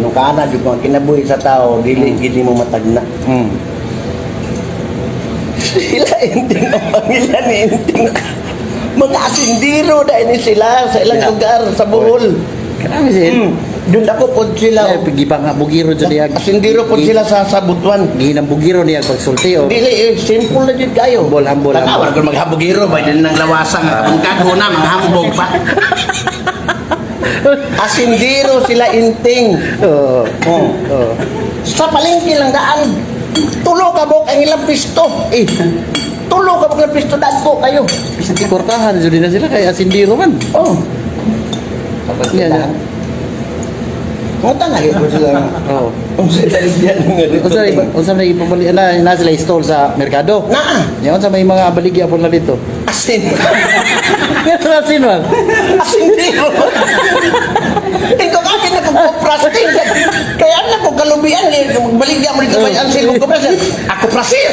nung kaana jud ko kinabuhi sa tao dili gid mo matagna. Sila inting ang pamilya ni inting. Mga asindiro dahil ni sila sa ilang lugar sa Bohol. Karami sila. Doon ako po sila. Pagibang nga bugiro dyan niya. Asindiro po sila sa Butuan. Gihinang bugiro niya pagsulti o. Dili, simple na dyan kayo. Hambol. Tanawan kung maghabugiro ba din ng lawasan. Ang kaguna, manghambog pa. Asindiro sila inting. Oo. Sa palengke lang daan. Tulo ka bok ang ilang pisto. Tulo ka bok ang pisto dagko kayo. Bisa tikortahan. Jadi na sila kay asindiro man. Oh. Tapos niya. Ngutang nga yun sila. Oo. Kung sila yan nga Unsa may ipabali na sila stall sa merkado. Naa. Yan sa may mga baligya po na dito. Asin. Pero asin man. Asindiro. Ikaw kasi nagpo-prasting. Kaya na ko kalubian eh. Magbaligya mo dito ba ang silong ko. Ako prasil.